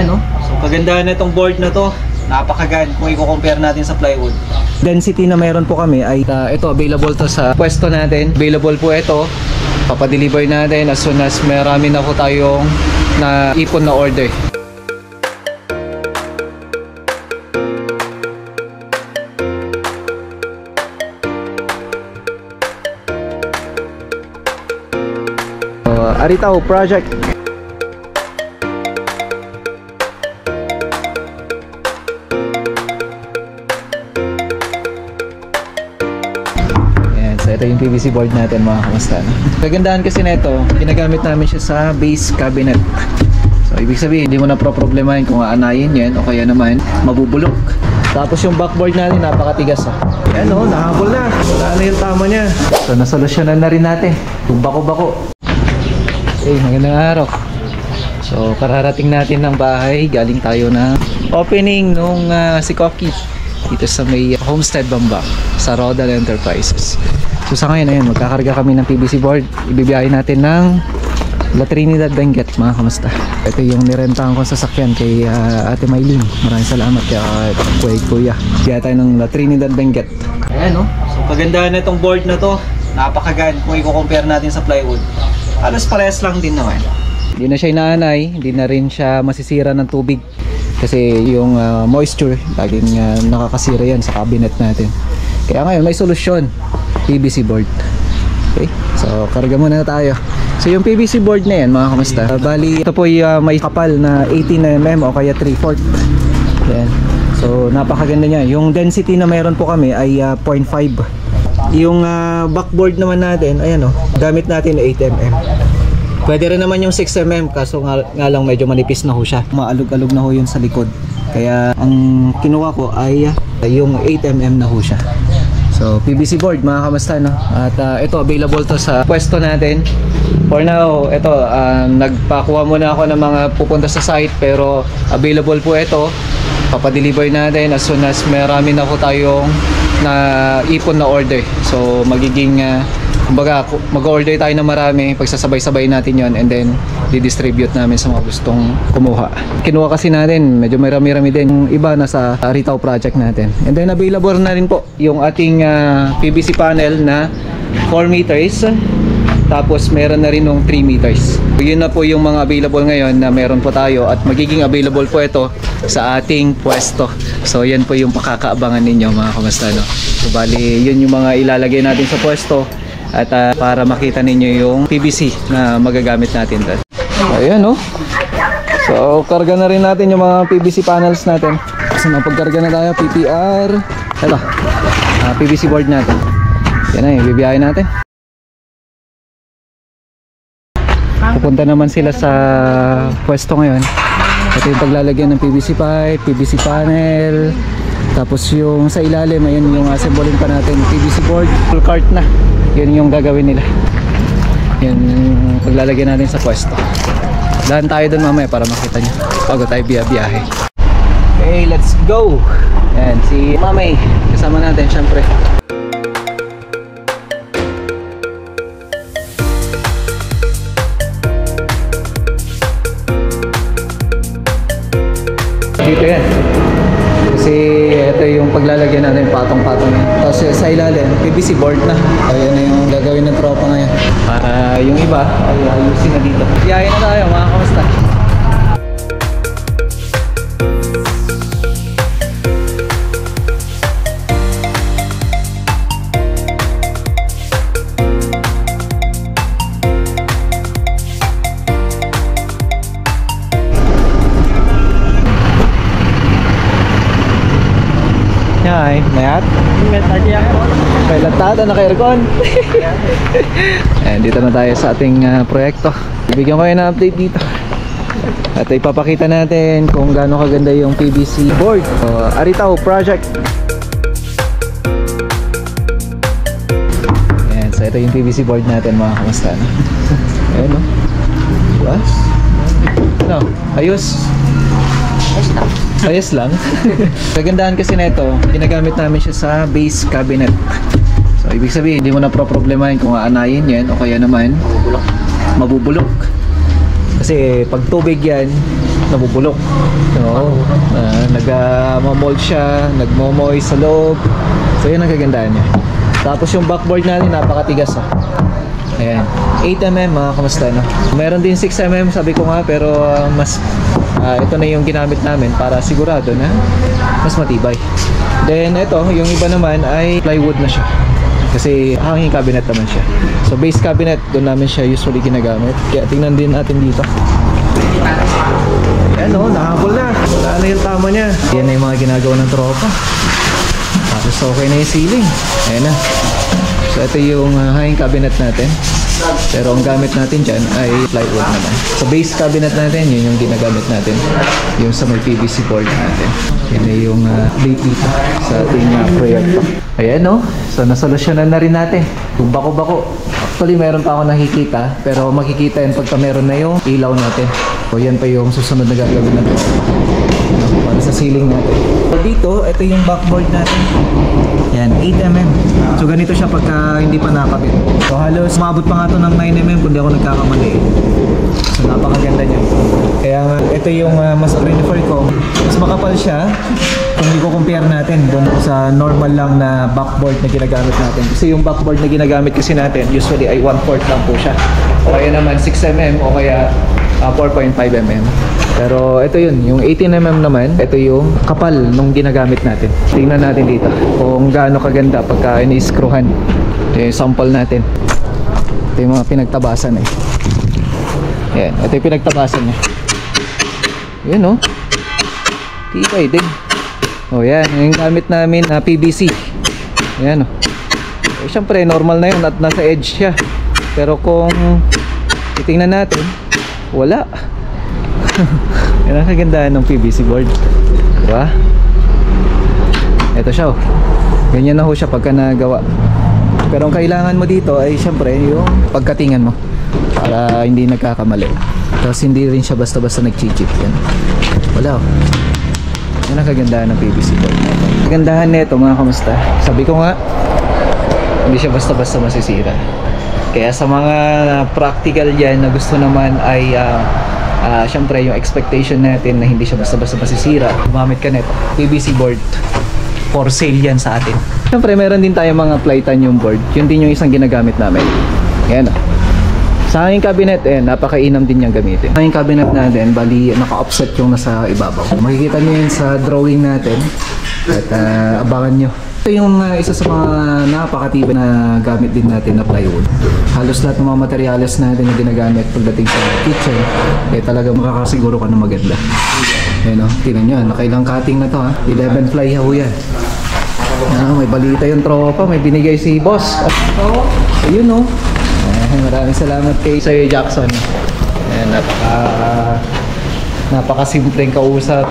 Ayan, no? So kagandahan na itong board na to, napakagaan kung i-compare natin sa plywood. Density na meron po kami ay ito, available to sa pwesto natin. Available po ito, papadeliver natin as soon as marami na po tayong ipon na order. Aritao project. Ayan, so ito yung PVC board natin mga kamusta. Kagandahan kasi nito, ginagamit namin siya sa base cabinet. So ibig sabihin, hindi mo na problemahin kung aanayin yan o kaya naman mabubulok. Tapos yung backboard natin napakatigas. Ayan o, nahabol na. Wala na yung tama niya. So nasolusyonan na rin natin. Yung bako-bako. Okay, magandang araw. So kararating natin ng bahay. Galing tayo na opening nung si Koki dito sa may Homestead Bambang sa Rodal Enterprises. So sa ngayon, ayan, magkakarga kami ng PVC board. Ibibiyahin natin ng La Trinidad Benguet, mga kamusta. Ito yung nirentahan ko sa sasakyan kay Ate Maylin. Maraming salamat kay Kuya. Kaya tayo ng La Trinidad Benguet. Ayan, no? So kagandahan na itong board na to, napakagaan kung i-compare natin sa plywood. Alas parehas lang din naman. Hindi na siya inaanay, hindi na rin siya masisira ng tubig. Kasi yung moisture, laging nakakasira yan sa cabinet natin. Kaya ngayon may solusyon, PVC board. Okay, so karga muna tayo. So yung PVC board na yan mga kamusta, bali ito po yung may kapal na 18mm o kaya 3/4. Yan. So napakaganda niya. Yung density na meron po kami ay 0.5. Yung backboard naman natin, ayan o, gamit natin 8mm. Pwede rin naman yung 6mm, kaso nga lang medyo manipis na ho siya. Maalog-alog na ho yun sa likod. Kaya ang kinuha ko ay yung 8mm na ho siya. So PVC board mga kamusta, no? At ito available to sa pwesto natin. For now, ito nagpakuha muna ako ng mga pupunta sa site, pero available po ito. Papadeliver natin as soon as marami na po tayong ipon na order. So magiging kumbaga mag-order tayo ng marami, pagsasabay-sabay natin yon, and then di-distribute namin sa mga gustong kumuha. Kinuha kasi natin, medyo may rami-rami din. Yung iba na sa Aritao project natin. And then available na rin po yung ating PVC panel na 4 meters. Tapos meron na rin ng 3 meters. Yun na po yung mga available ngayon na meron po tayo, at magiging available po ito sa ating pwesto. So yan po yung pakakaabangan ninyo mga kamusta, no? So bali yun yung mga ilalagay natin sa pwesto, at para makita ninyo yung PVC na magagamit natin doon. Ayan, no? So karga na rin natin yung mga PVC panels natin. So napagkarga na tayo, PPR. Ito, PVC board natin. Yan na yung bibiyahin natin. Pupunta naman sila sa pwesto ngayon. Ito yung paglalagyan ng PVC pipe, PVC panel. Tapos yung sa ilalim, ayun yung assembling pa natin, PVC board. Full cart na. Yun yung gagawin nila. Yan yung paglalagyan natin sa pwesto. Dahan tayo dun mamaya para makita nyo bago tayo biyahe. Okay, let's go! Yan, si Mamay kasama natin syempre. Dito yan. Kasi ito yung paglalagyan natin, patong-patong yan. Tapos sa ilalim, PVC board na. Ayan na yung gagawin ng tropa ngayon. Para yung iba ay ayusin na dito. Biyahin na tayo mga kamusta. Ay, mayat? May latada na ka-aircon. Dito na tayo sa ating proyekto. Bibigyan ko kayo ng update dito. At ipapakita natin kung gaano kaganda yung PVC board. Aritao project. Ayan, so ito yung PVC board natin mga kamusta. Ayan, no? Plus? No, ayos. Ayos lang. Kagandahan kasi nito, ginagamit namin siya sa base cabinet. So ibig sabihin, hindi mo na problemahin kung aanayin yan o kaya naman mabubulok. Kasi pag tubig yan, nabubulok. So, nag-mold siya, nagmo-moist sa loob. So yun ang kagandahan niya. Tapos yung backboard natin napakatigas oh. Ayan, 8mm mga kamusta no? Meron din 6mm sabi ko nga, pero ito na yung ginamit namin para sigurado na mas matibay. Then ito, yung iba naman ay plywood na siya. Kasi hanging cabinet naman siya. So base cabinet, doon namin siya usually ginagamit. Kaya tingnan din natin dito. Ayan o, nakahabol na. Wala na yung tama niya. Yan na yung mga ginagawa ng tropa. Tapos okay na yung ceiling. Ayan na. So ito yung hanging cabinet natin. Pero ang gamit natin dyan ay plywood naman. So base cabinet natin, yun yung ginagamit natin. Yung sa may PVC board natin. Yan na yung date dito sa ating proyekto. Ayan no. So nasolusyonan na rin natin. Yung bako-bako. Actually meron pa ako nakikita. Pero makikita yan pagka meron na yung ilaw natin. So yan pa yung susunod na gagawin natin. Para sa ceiling natin. So dito, ito yung backboard natin. Yan, 8mm. So ganito siya pagka hindi pa nakabit. So halos umabot pa nga ito ng 9mm kung di ako nagkakamali. So napakaganda niya. Kaya ito yung mas prefer ko. Mas makapal siya kung hindi ko compare natin doon sa normal lang na backboard na ginagamit natin. Kasi yung backboard na ginagamit kasi natin usually ay 1/4 lang po siya. O kaya naman 6mm o kaya 4.5mm. Pero ito yun, yung 18mm naman, ito yung kapal nung ginagamit natin. Tingnan natin dito kung gaano kaganda pagka ini-screwhan. Ito yung sample natin. Ito yung mga pinagtabasan eh. Yan, ito yung pinagtabasan niya. Yun oh. Tibay din. Oh yan, yung gamit namin na PVC. Yan oh. Eh, syempre normal na yun at nasa edge siya. Pero kung titingnan natin, wala. Yan ang kagandahan ng PVC board. Diba? Ito siya oh. Ganyan na ho siya pagka nagawa. Pero ang kailangan mo dito ay syempre yung pagkatingan mo para hindi nagkakamali. Tapos hindi rin siya basta-basta nag-chip. Yan. Wala oh. Yan ang kagandahan ng PVC board. Kagandahan nito mga kamusta. Sabi ko nga, hindi siya basta-basta masisira. Kaya sa mga practical yan na gusto naman ay syempre yung expectation natin na hindi siya basta-basta masisira, gumamit ka nito. PVC board. For sale yan sa atin. Syempre meron din tayo mga titanium board. Yun din yung isang ginagamit namin. Yan o. Sa hanging cabinet, napakainam din niyang gamitin. Hanging cabinet natin, bali naka-offset yung nasa ibabaw. Makikita niyo yun sa drawing natin. At abangan nyo. Ito yung isa sa mga napakatibay na gamit din natin na plywood. Halos lahat ng mga materyales natin na ginagamit pagdating sa kitchen, talaga makakasiguro ka na maganda. Ayan o, tingnan nyo, nakailang cutting na to ha. 11 ply ho yan. May balita yung tropa, may binigay si boss. Ayun o. Maraming salamat kay Sir Jackson. Ayan, napaka-simpleng kausap,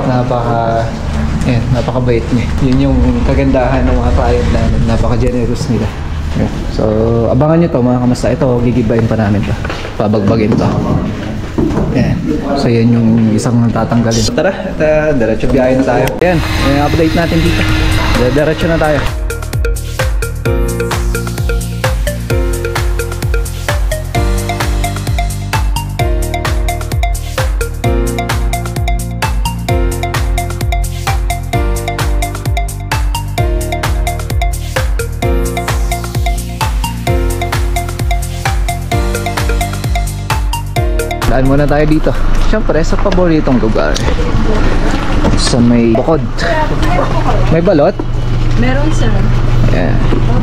napakabait niya. Yun yung kagandahan ng mga client namin. Napaka-generous nila. Yeah. So, abangan nyo to mga kamusta. Ito, gigibayin pa namin to. Pabagbagin to. Yan. So, yan yung isang tatanggalin. So, tara, diretso biyahe na tayo. Yan, update natin dito. Diretso na tayo. Daan muna tayo dito. Siyempre sa paboritong lugar. Sa may bukod. May balot? Meron sir. Ayan.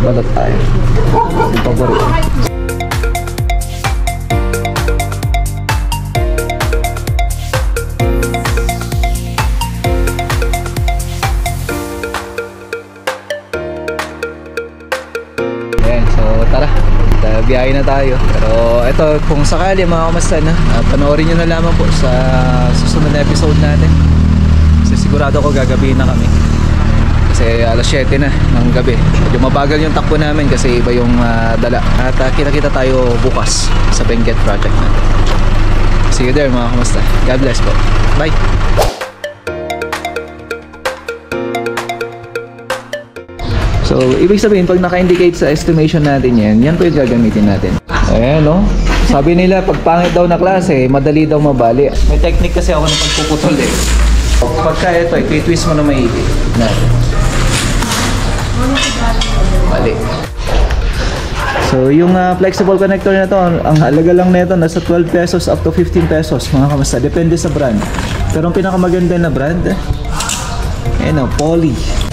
Balot tayo. Yung paborito. Ayan. So tara. Biyahe na tayo. Pero ito, kung sakali mga kamusta na, panoorin nyo na lamang po sa susunod na episode natin. Kasi sigurado ko gagabihin na kami. Kasi alas 7 na ng gabi. Medyo mabagal yung takbo namin kasi iba yung dala. At kita-kita tayo bukas sa Benguet project natin. See you there mga kamusta. God bless po. Bye! So, ibig sabihin, pag naka-indicate sa estimation natin yan po yung gagamitin natin. Ayan, no? Sabi nila, pag pangit daw na klase, madali daw mabali. May technique kasi ako ng pagpuputol eh. Pagka ito, i-twist mo na maigi. Na. Bali. So, yung flexible connector na to, ang halaga lang nito nasa 12 pesos up to 15 pesos, mga kamasta. Depende sa brand. Pero ang pinakamaganda na brand, Poly.